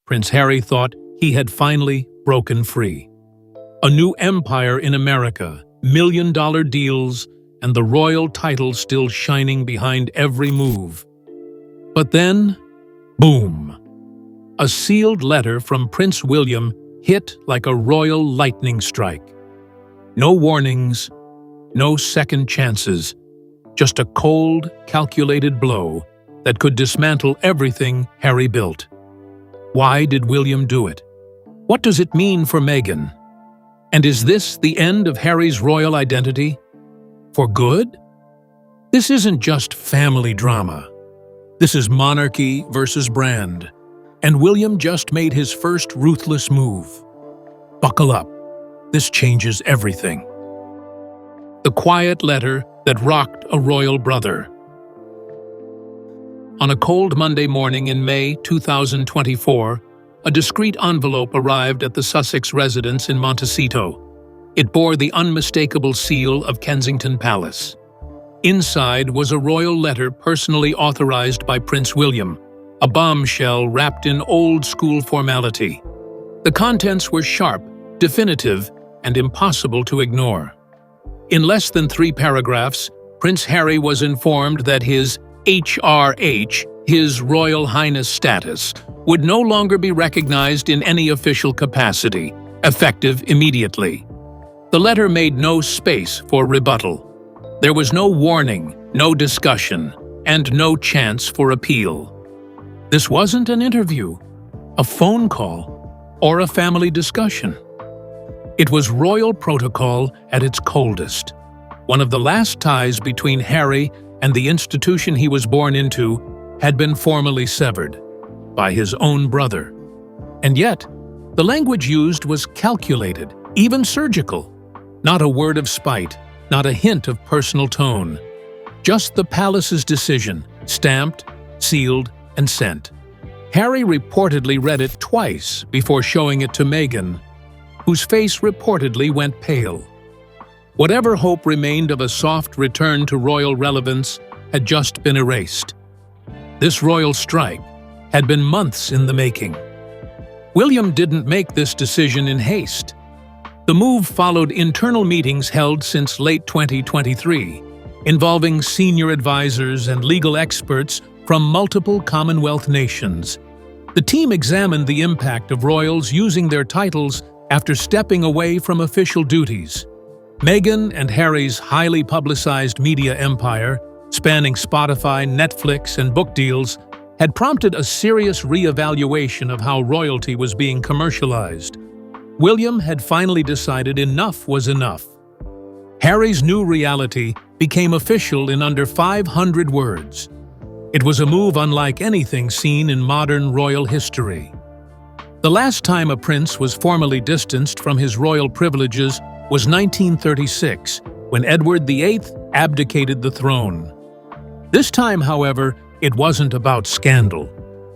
Prince Harry thought he had finally broken free. A new empire in America, million-dollar deals, and the royal title still shining behind every move. But then, boom! A sealed letter from Prince William hit like a royal lightning strike. No warnings, no second chances, just a cold, calculated blow that could dismantle everything Harry built. Why did William do it? What does it mean for Meghan? And is this the end of Harry's royal identity? For good? This isn't just family drama. This is monarchy versus brand. And William just made his first ruthless move. Buckle up. This changes everything. The quiet letter that rocked a royal brother. On a cold Monday morning in May 2024, a discreet envelope arrived at the Sussex residence in Montecito. It bore the unmistakable seal of Kensington Palace. Inside was a royal letter personally authorized by Prince William, a bombshell wrapped in old-school formality. The contents were sharp, definitive, and impossible to ignore. In less than 3 paragraphs, Prince Harry was informed that his HRH, His Royal Highness status, would no longer be recognized in any official capacity, effective immediately. The letter made no space for rebuttal. There was no warning, no discussion, and no chance for appeal. This wasn't an interview, a phone call, or a family discussion. It was royal protocol at its coldest. One of the last ties between Harry and the institution he was born into had been formally severed by his own brother. And yet, the language used was calculated, even surgical. Not a word of spite, not a hint of personal tone. Just the palace's decision, stamped, sealed, and sent. Harry reportedly read it twice before showing it to Meghan, whose face reportedly went pale. Whatever hope remained of a soft return to royal relevance had just been erased. This royal strike had been months in the making. William didn't make this decision in haste. The move followed internal meetings held since late 2023, involving senior advisors and legal experts from multiple Commonwealth nations. The team examined the impact of royals using their titles after stepping away from official duties. Meghan and Harry's highly publicized media empire, spanning Spotify, Netflix, and book deals, had prompted a serious re-evaluation of how royalty was being commercialized. William had finally decided enough was enough. Harry's new reality became official in under 500 words. It was a move unlike anything seen in modern royal history. The last time a prince was formally distanced from his royal privileges was 1936, when Edward VIII abdicated the throne. This time, however, it wasn't about scandal.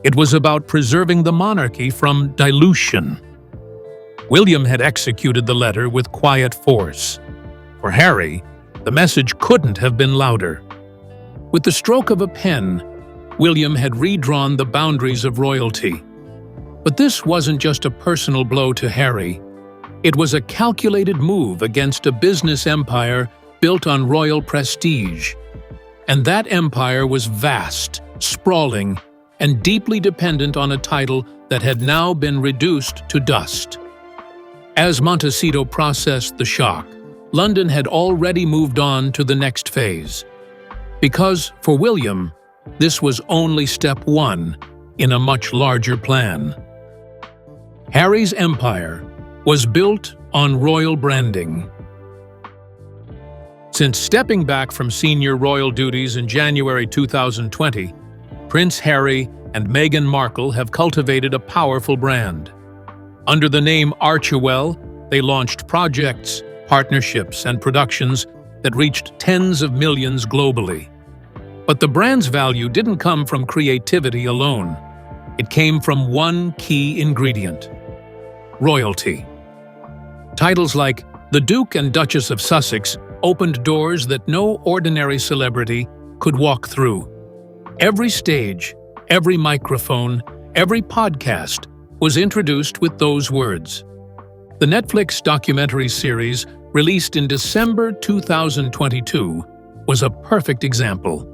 It was about preserving the monarchy from dilution. William had executed the letter with quiet force. For Harry, the message couldn't have been louder. With the stroke of a pen, William had redrawn the boundaries of royalty. But this wasn't just a personal blow to Harry. It was a calculated move against a business empire built on royal prestige. And that empire was vast, sprawling, and deeply dependent on a title that had now been reduced to dust. As Montecito processed the shock, London had already moved on to the next phase. Because, for William, this was only step one in a much larger plan. Harry's empire was built on royal branding. Since stepping back from senior royal duties in January 2020, Prince Harry and Meghan Markle have cultivated a powerful brand. Under the name Archewell, they launched projects, partnerships, and productions that reached tens of millions globally. But the brand's value didn't come from creativity alone. It came from one key ingredient: royalty. Titles like The Duke and Duchess of Sussex opened doors that no ordinary celebrity could walk through. Every stage, every microphone, every podcast was introduced with those words. The Netflix documentary series, released in December 2022, was a perfect example.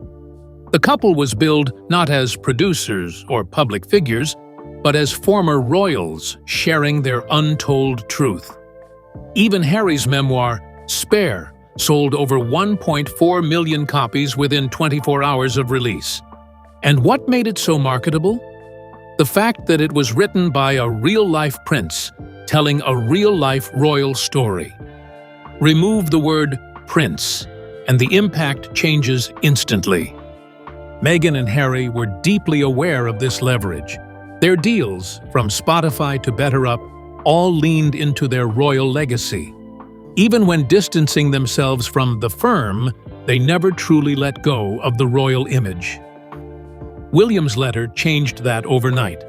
The couple was billed not as producers or public figures, but as former royals sharing their untold truth. Even Harry's memoir, Spare, sold over 1.4 million copies within 24 hours of release. And what made it so marketable? The fact that it was written by a real-life prince telling a real-life royal story. Remove the word prince, and the impact changes instantly. Meghan and Harry were deeply aware of this leverage. Their deals, from Spotify to BetterUp, all leaned into their royal legacy. Even when distancing themselves from the firm, they never truly let go of the royal image. William's letter changed that overnight.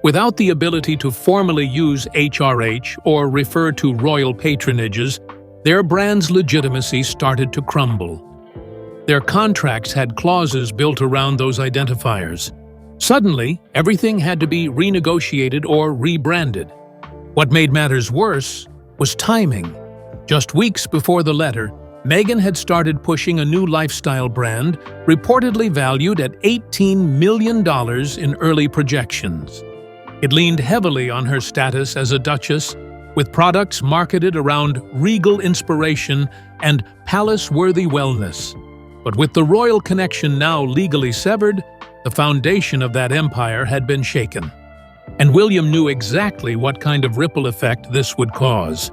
Without the ability to formally use HRH or refer to royal patronages, their brand's legitimacy started to crumble. Their contracts had clauses built around those identifiers. Suddenly, everything had to be renegotiated or rebranded. What made matters worse was timing. Just weeks before the letter, Meghan had started pushing a new lifestyle brand, reportedly valued at $18 million in early projections. It leaned heavily on her status as a duchess, with products marketed around regal inspiration and palace-worthy wellness. But with the royal connection now legally severed, the foundation of that empire had been shaken. And William knew exactly what kind of ripple effect this would cause.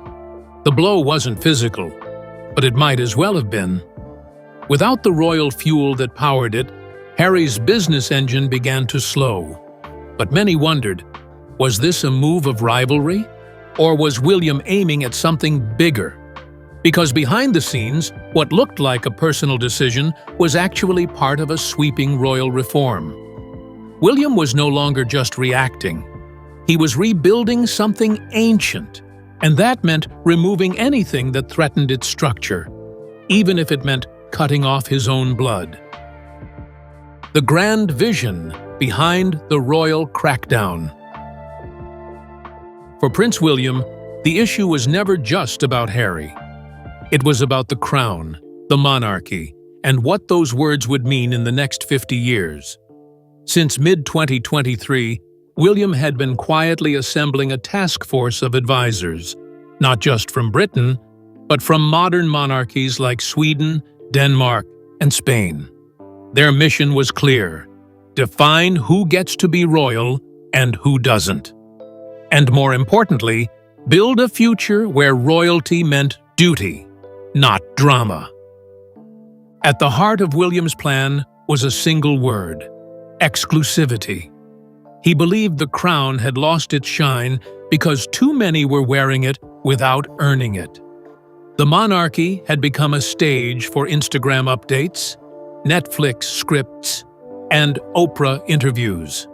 The blow wasn't physical, but it might as well have been. Without the royal fuel that powered it, Harry's business engine began to slow. But many wondered, was this a move of rivalry? Or was William aiming at something bigger? Because behind the scenes, what looked like a personal decision was actually part of a sweeping royal reform. William was no longer just reacting. He was rebuilding something ancient, and that meant removing anything that threatened its structure, even if it meant cutting off his own blood. The grand vision behind the royal crackdown. For Prince William, the issue was never just about Harry. It was about the crown, the monarchy, and what those words would mean in the next 50 years. Since mid-2023, William had been quietly assembling a task force of advisors, not just from Britain, but from modern monarchies like Sweden, Denmark, and Spain. Their mission was clear: define who gets to be royal and who doesn't. And more importantly, build a future where royalty meant duty, not drama. At the heart of William's plan was a single word: exclusivity. He believed the crown had lost its shine because too many were wearing it without earning it. The monarchy had become a stage for Instagram updates, Netflix scripts, and Oprah interviews.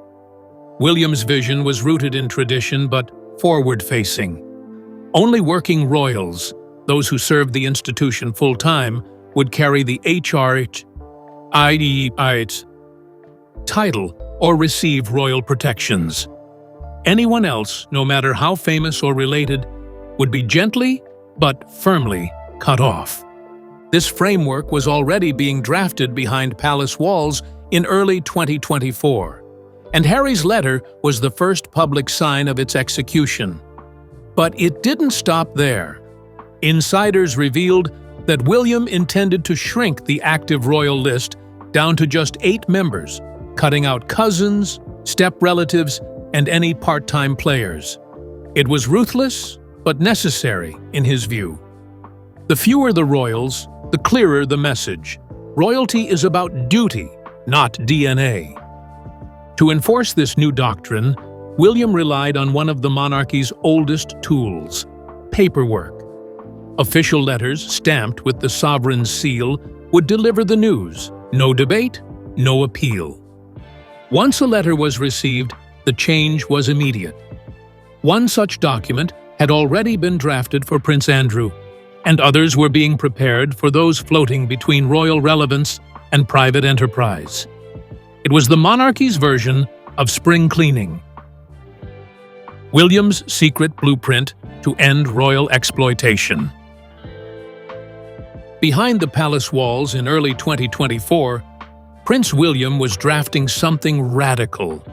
William's vision was rooted in tradition but forward-facing. Only working royals, those who served the institution full-time, would carry the HRH title or receive royal protections. Anyone else, no matter how famous or related, would be gently but firmly cut off. This framework was already being drafted behind palace walls in early 2024, and Harry's letter was the first public sign of its execution. But it didn't stop there. Insiders revealed that William intended to shrink the active royal list down to just 8 members, cutting out cousins, step-relatives, and any part-time players. It was ruthless, but necessary in his view. The fewer the royals, the clearer the message. Royalty is about duty, not DNA. To enforce this new doctrine, William relied on one of the monarchy's oldest tools: paperwork. Official letters stamped with the sovereign's seal would deliver the news. No debate, no appeal. Once a letter was received, the change was immediate. One such document had already been drafted for Prince Andrew, and others were being prepared for those floating between royal relevance and private enterprise. It was the monarchy's version of spring cleaning. William's secret blueprint to end royal exploitation. Behind the palace walls in early 2024, Prince William was drafting something radical.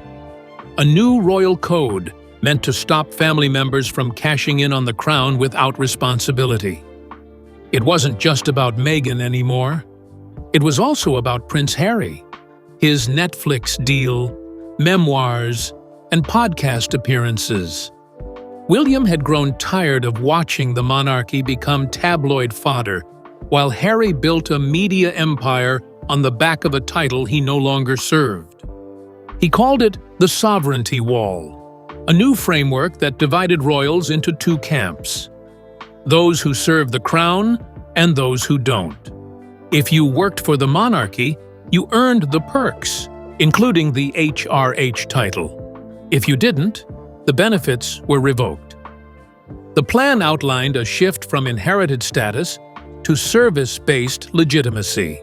A new royal code meant to stop family members from cashing in on the crown without responsibility. It wasn't just about Meghan anymore. It was also about Prince Harry, his Netflix deal, memoirs, and podcast appearances. William had grown tired of watching the monarchy become tabloid fodder, while Harry built a media empire on the back of a title he no longer served. He called it the Sovereignty Wall, a new framework that divided royals into two camps: those who serve the crown and those who don't. If you worked for the monarchy, you earned the perks, including the HRH title. If you didn't, the benefits were revoked. The plan outlined a shift from inherited status to service-based legitimacy.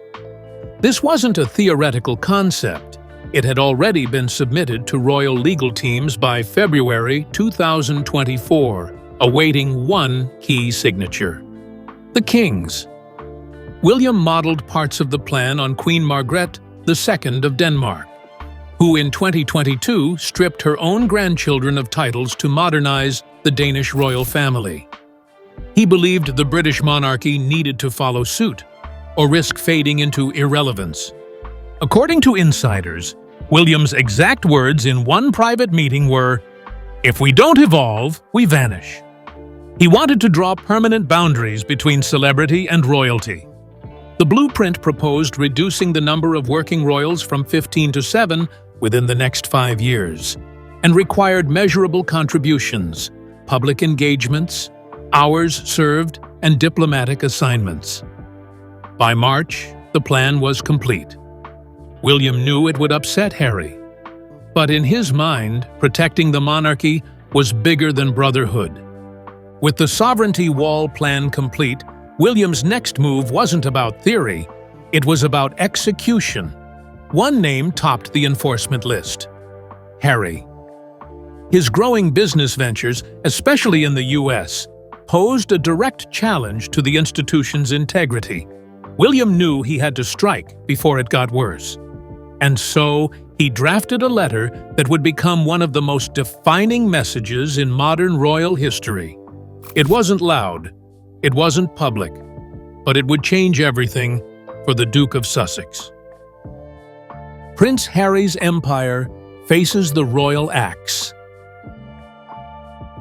This wasn't a theoretical concept. It had already been submitted to royal legal teams by February 2024, awaiting one key signature: the King's. William modeled parts of the plan on Queen Margrethe II of Denmark, who in 2022 stripped her own grandchildren of titles to modernize the Danish royal family. He believed the British monarchy needed to follow suit, or risk fading into irrelevance. According to insiders, William's exact words in one private meeting were, "If we don't evolve, we vanish." He wanted to draw permanent boundaries between celebrity and royalty. The blueprint proposed reducing the number of working royals from 15 to 7 within the next 5 years, and required measurable contributions, public engagements, hours served, and diplomatic assignments. By March, the plan was complete. William knew it would upset Harry, but in his mind, protecting the monarchy was bigger than brotherhood. With the Sovereignty Wall plan complete, William's next move wasn't about theory, it was about execution. One name topped the enforcement list: Harry. His growing business ventures, especially in the US, posed a direct challenge to the institution's integrity. William knew he had to strike before it got worse. And so, he drafted a letter that would become one of the most defining messages in modern royal history. It wasn't loud, it wasn't public, but it would change everything for the Duke of Sussex. Prince Harry's empire faces the royal axe.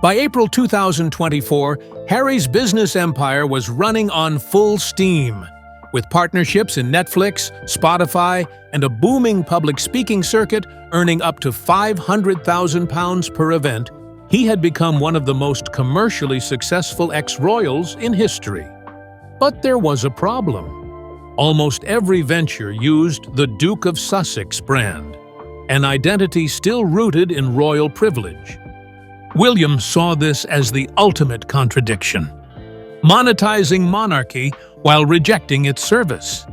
By April 2024, Harry's business empire was running on full steam. With partnerships in Netflix, Spotify, and a booming public speaking circuit earning up to £500,000 per event, he had become one of the most commercially successful ex-royals in history. But there was a problem. Almost every venture used the Duke of Sussex brand, an identity still rooted in royal privilege. William saw this as the ultimate contradiction: monetizing monarchy while rejecting its service.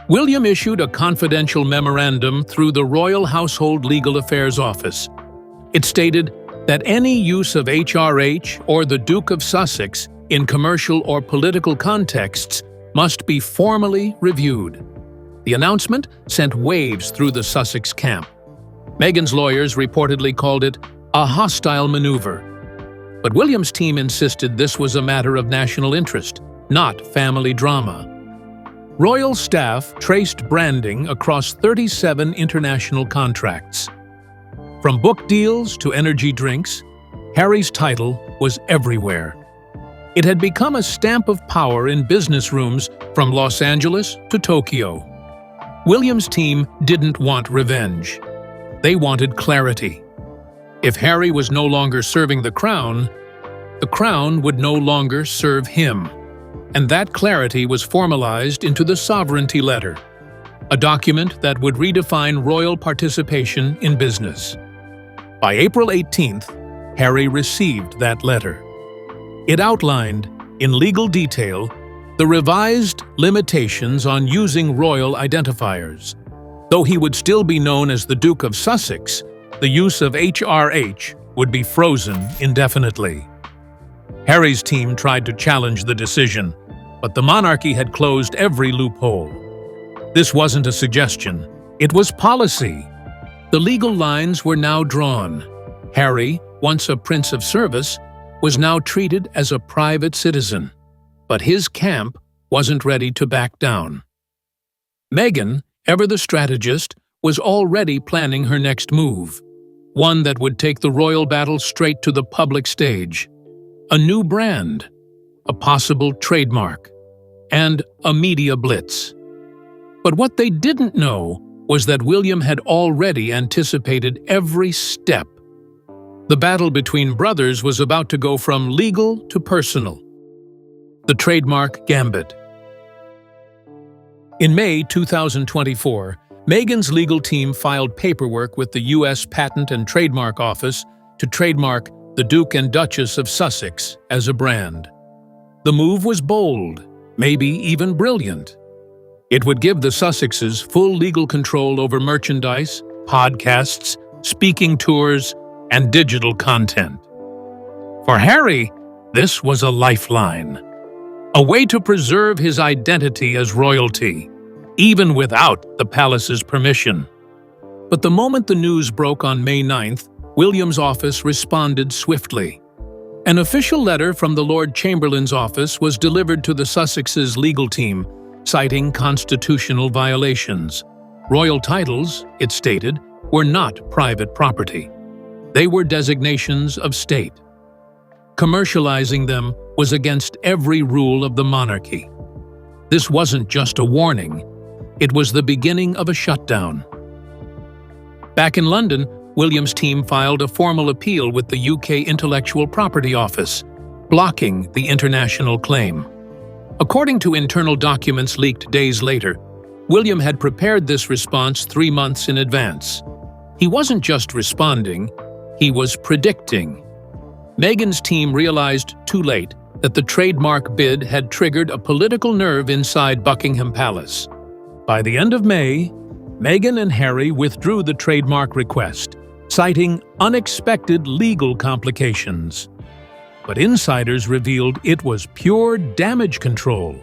William issued a confidential memorandum through the Royal Household Legal Affairs Office. It stated that any use of HRH or the Duke of Sussex in commercial or political contexts must be formally reviewed. The announcement sent waves through the Sussex camp. Meghan's lawyers reportedly called it a hostile maneuver. But William's team insisted this was a matter of national interest, not family drama. Royal staff traced branding across 37 international contracts. From book deals to energy drinks, Harry's title was everywhere. It had become a stamp of power in business rooms from Los Angeles to Tokyo. William's team didn't want revenge. They wanted clarity. If Harry was no longer serving the crown would no longer serve him. And that clarity was formalized into the Sovereignty Letter, a document that would redefine royal participation in business. By April 18th, Harry received that letter. It outlined, in legal detail, the revised limitations on using royal identifiers. Though he would still be known as the Duke of Sussex, the use of HRH would be frozen indefinitely. Harry's team tried to challenge the decision, but the monarchy had closed every loophole. This wasn't a suggestion, it was policy. The legal lines were now drawn. Harry, once a prince of service, was now treated as a private citizen. But his camp wasn't ready to back down. Meghan, ever the strategist, was already planning her next move, one that would take the royal battle straight to the public stage. A new brand, a possible trademark, and a media blitz. But what they didn't know was that William had already anticipated every step. The battle between brothers was about to go from legal to personal. The trademark gambit. In May 2024, Meghan's legal team filed paperwork with the U.S. Patent and Trademark Office to trademark the Duke and Duchess of Sussex as a brand. The move was bold, maybe even brilliant. It would give the Sussexes full legal control over merchandise, podcasts, speaking tours, and digital content. For Harry, this was a lifeline. A way to preserve his identity as royalty, even without the palace's permission. But the moment the news broke on May 9th, William's office responded swiftly. An official letter from the Lord Chamberlain's office was delivered to the Sussexes' legal team, citing constitutional violations. Royal titles, it stated, were not private property. They were designations of state. Commercializing them was against every rule of the monarchy. This wasn't just a warning, it was the beginning of a shutdown. Back in London, William's team filed a formal appeal with the UK Intellectual Property Office, blocking the international claim. According to internal documents leaked days later, William had prepared this response 3 months in advance. He wasn't just responding, he was predicting. Meghan's team realized too late that the trademark bid had triggered a political nerve inside Buckingham Palace. By the end of May, Meghan and Harry withdrew the trademark request, citing unexpected legal complications. But insiders revealed it was pure damage control.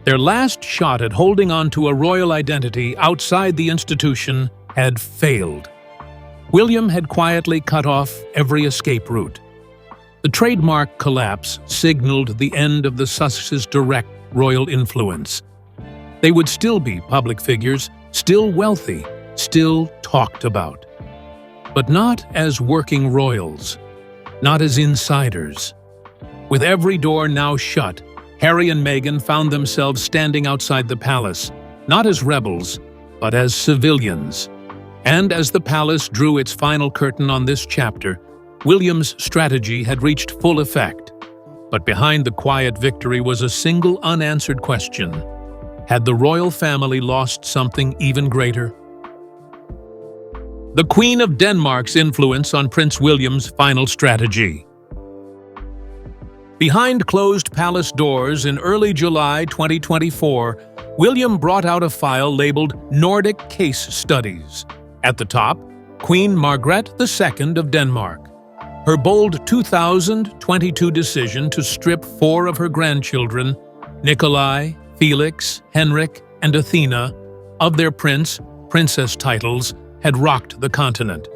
Their last shot at holding on to a royal identity outside the institution had failed. William had quietly cut off every escape route. The trademark collapse signaled the end of the Sussexes' direct royal influence. They would still be public figures, still wealthy, still talked about. But not as working royals, not as insiders. With every door now shut, Harry and Meghan found themselves standing outside the palace, not as rebels, but as civilians. And as the palace drew its final curtain on this chapter, William's strategy had reached full effect. But behind the quiet victory was a single unanswered question. Had the royal family lost something even greater? The Queen of Denmark's influence on Prince William's final strategy. Behind closed palace doors in early July 2024, William brought out a file labeled Nordic Case Studies. At the top, Queen Margrethe II of Denmark. Her bold 2022 decision to strip 4 of her grandchildren, Nikolai, Felix, Henrik, and Athena, of their princess titles had rocked the continent.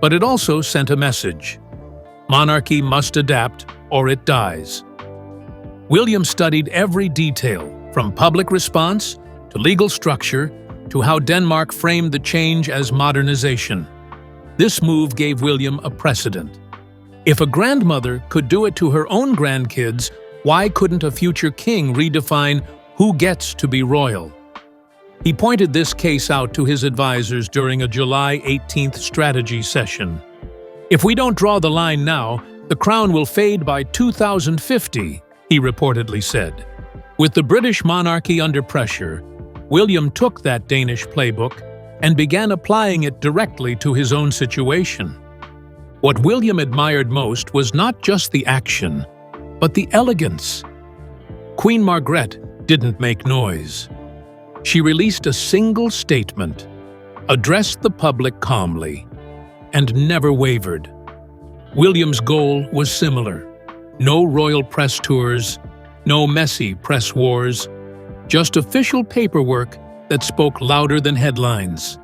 But it also sent a message. Monarchy must adapt or it dies. William studied every detail, from public response to legal structure to how Denmark framed the change as modernization. This move gave William a precedent. If a grandmother could do it to her own grandkids, why couldn't a future king redefine who gets to be royal? He pointed this case out to his advisors during a July 18th strategy session. If we don't draw the line now, the crown will fade by 2050, he reportedly said. With the British monarchy under pressure, William took that Danish playbook and began applying it directly to his own situation. What William admired most was not just the action, but the elegance. Queen Margrethe didn't make noise. She released a single statement, addressed the public calmly, and never wavered. William's goal was similar. No royal press tours, no messy press wars, just official paperwork that spoke louder than headlines.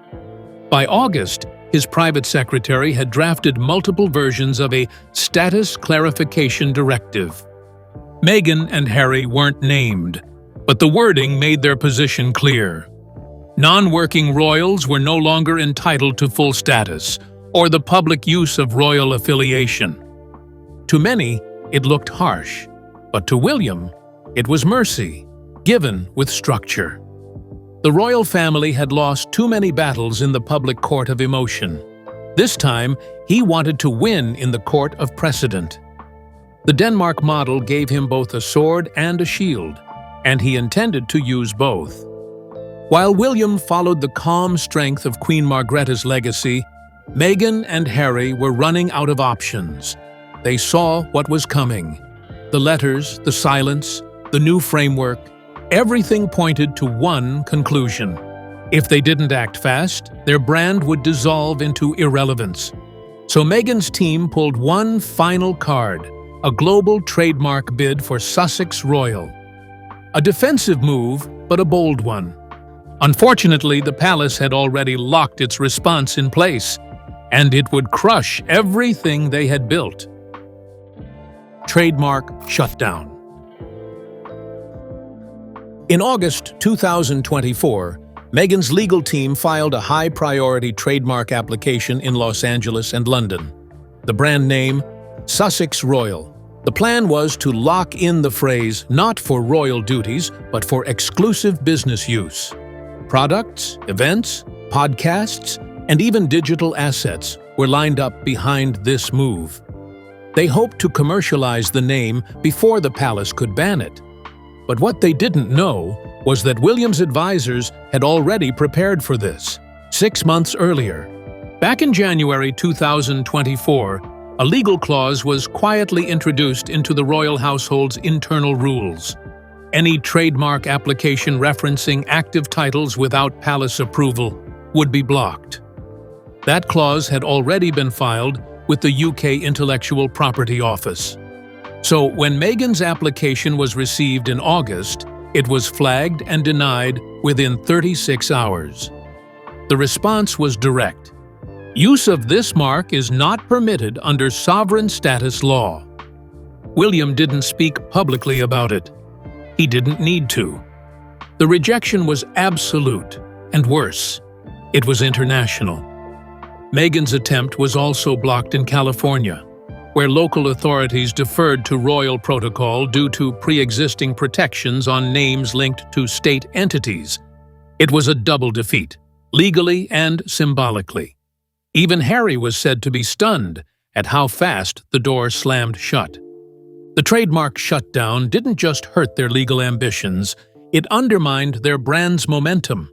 By August, his private secretary had drafted multiple versions of a status clarification directive. Meghan and Harry weren't named, but the wording made their position clear. Non-working royals were no longer entitled to full status or the public use of royal affiliation. To many, it looked harsh, but to William, it was mercy, given with structure. The royal family had lost too many battles in the public court of emotion. This time, he wanted to win in the court of precedent. The Denmark model gave him both a sword and a shield, and he intended to use both. While William followed the calm strength of Queen Margrethe's legacy, Meghan and Harry were running out of options. They saw what was coming. The letters, the silence, the new framework, everything pointed to one conclusion. If they didn't act fast, their brand would dissolve into irrelevance. So Meghan's team pulled one final card, a global trademark bid for Sussex Royal. A defensive move, but a bold one. Unfortunately, the palace had already locked its response in place, and it would crush everything they had built. Trademark shutdown. In August 2024, Meghan's legal team filed a high-priority trademark application in Los Angeles and London. The brand name, Sussex Royal. The plan was to lock in the phrase not for royal duties, but for exclusive business use. Products, events, podcasts, and even digital assets were lined up behind this move. They hoped to commercialize the name before the palace could ban it. But what they didn't know was that William's advisors had already prepared for this, 6 months earlier. Back in January 2024, a legal clause was quietly introduced into the royal household's internal rules. Any trademark application referencing active titles without palace approval would be blocked. That clause had already been filed with the UK Intellectual Property Office. So when Meghan's application was received in August, it was flagged and denied within 36 hours. The response was direct. Use of this mark is not permitted under sovereign status law. William didn't speak publicly about it. He didn't need to. The rejection was absolute, and worse, it was international. Meghan's attempt was also blocked in California, where local authorities deferred to royal protocol due to pre-existing protections on names linked to state entities. It was a double defeat, legally and symbolically. Even Harry was said to be stunned at how fast the door slammed shut. The trademark shutdown didn't just hurt their legal ambitions, it undermined their brand's momentum.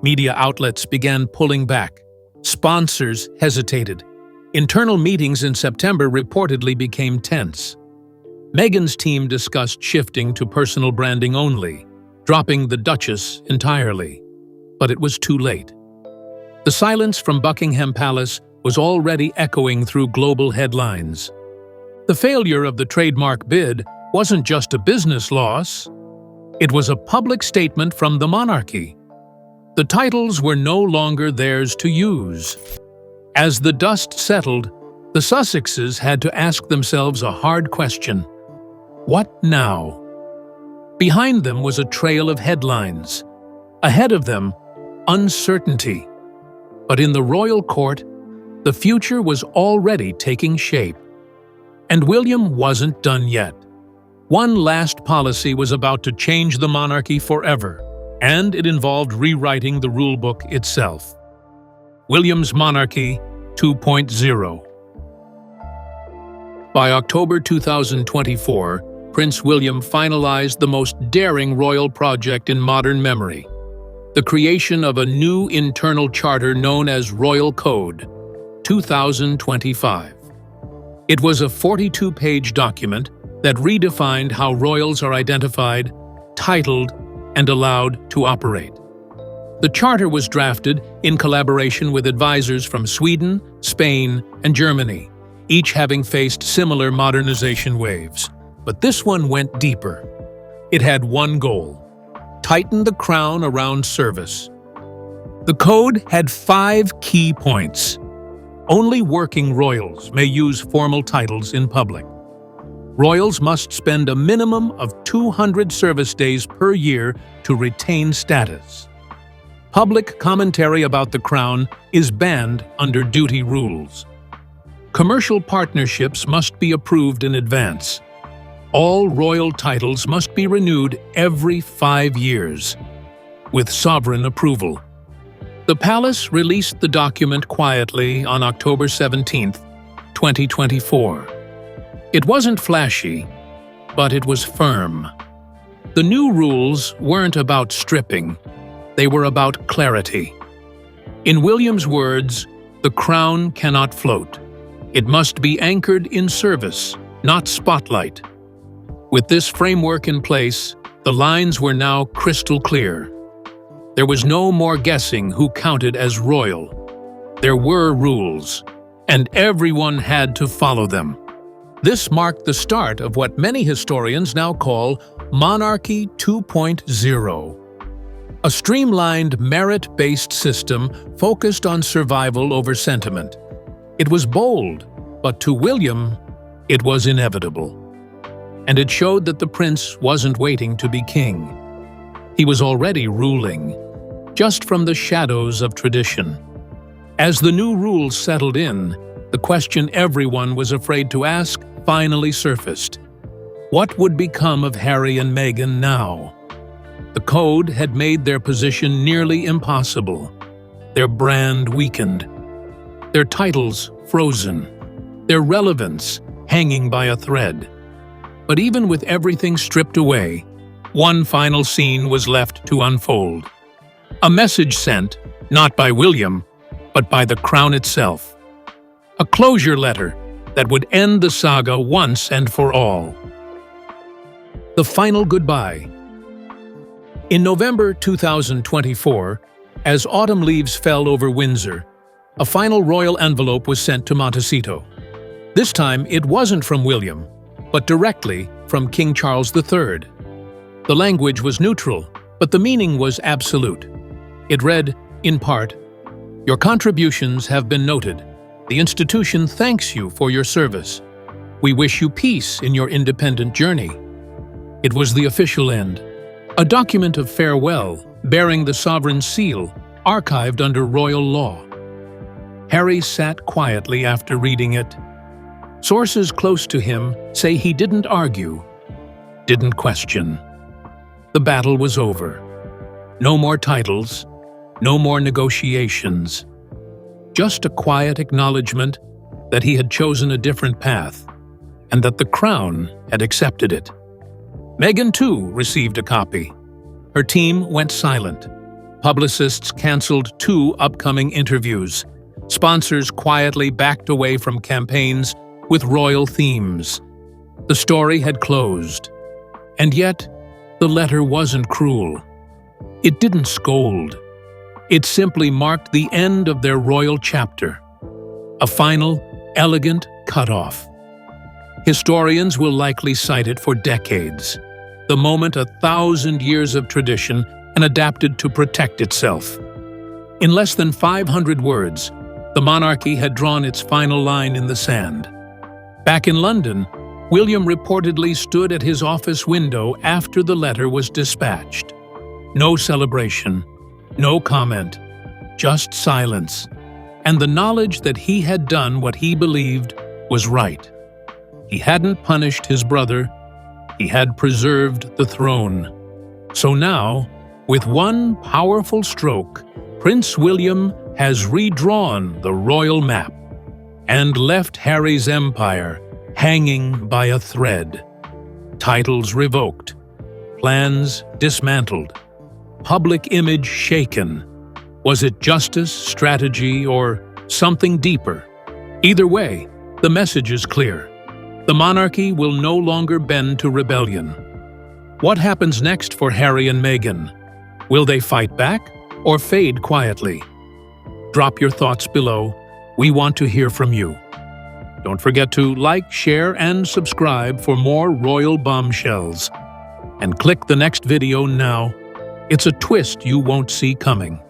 Media outlets began pulling back. Sponsors hesitated. Internal meetings in September reportedly became tense. Meghan's team discussed shifting to personal branding only, dropping the Duchess entirely. But it was too late. The silence from Buckingham Palace was already echoing through global headlines. The failure of the trademark bid wasn't just a business loss. It was a public statement from the monarchy. The titles were no longer theirs to use. As the dust settled, the Sussexes had to ask themselves a hard question. What now? Behind them was a trail of headlines. Ahead of them, uncertainty. But in the royal court, the future was already taking shape. And William wasn't done yet. One last policy was about to change the monarchy forever, and it involved rewriting the rulebook itself. William's Monarchy 2.0. By October 2024, Prince William finalized the most daring royal project in modern memory, the creation of a new internal charter known as Royal Code 2025. It was a 42-page document that redefined how royals are identified, titled, and allowed to operate. The charter was drafted in collaboration with advisors from Sweden, Spain, and Germany, each having faced similar modernization waves. But this one went deeper. It had one goal: tighten the crown around service. The code had 5 key points. Only working royals may use formal titles in public. Royals must spend a minimum of 200 service days per year to retain status. Public commentary about the crown is banned under duty rules. Commercial partnerships must be approved in advance. All royal titles must be renewed every 5 years, with sovereign approval. The palace released the document quietly on October 17, 2024. It wasn't flashy, but it was firm. The new rules weren't about stripping, they were about clarity. In William's words, the crown cannot float. It must be anchored in service, not spotlight. With this framework in place, the lines were now crystal clear. There was no more guessing who counted as royal. There were rules, and everyone had to follow them. This marked the start of what many historians now call Monarchy 2.0. A streamlined, merit-based system focused on survival over sentiment. It was bold, but to William, it was inevitable. And it showed that the prince wasn't waiting to be king. He was already ruling, just from the shadows of tradition. As the new rules settled in, the question everyone was afraid to ask finally surfaced. What would become of Harry and Meghan now? The code had made their position nearly impossible, their brand weakened, their titles frozen, their relevance hanging by a thread. But even with everything stripped away, one final scene was left to unfold. A message sent, not by William, but by the crown itself. A closure letter that would end the saga once and for all. The final goodbye. In November 2024, as autumn leaves fell over Windsor, a final royal envelope was sent to Montecito. This time it wasn't from William, but directly from King Charles III. The language was neutral, but the meaning was absolute. It read, in part, "Your contributions have been noted. The institution thanks you for your service. We wish you peace in your independent journey." It was the official end, a document of farewell bearing the sovereign's seal, archived under royal law. Harry sat quietly after reading it. Sources close to him say he didn't argue, didn't question. The battle was over. No more titles, no more negotiations. Just a quiet acknowledgement that he had chosen a different path, and that the crown had accepted it. Meghan, too, received a copy. Her team went silent. Publicists canceled 2 upcoming interviews. Sponsors quietly backed away from campaigns with royal themes. The story had closed. And yet, the letter wasn't cruel. It didn't scold. It simply marked the end of their royal chapter. A final, elegant cutoff. Historians will likely cite it for decades. The moment 1,000 years of tradition and adapted to protect itself. In less than 500 words, the monarchy had drawn its final line in the sand. Back in London, William reportedly stood at his office window after the letter was dispatched. No celebration, no comment, just silence, and the knowledge that he had done what he believed was right. He hadn't punished his brother, he had preserved the throne. So now, with one powerful stroke, Prince William has redrawn the royal map and left Harry's empire hanging by a thread. Titles revoked, plans dismantled, public image shaken. Was it justice, strategy, or something deeper? Either way, the message is clear. The monarchy will no longer bend to rebellion. What happens next for Harry and Meghan? Will they fight back or fade quietly? Drop your thoughts below. We want to hear from you. Don't forget to like, share, and subscribe for more royal bombshells. And click the next video now. It's a twist you won't see coming.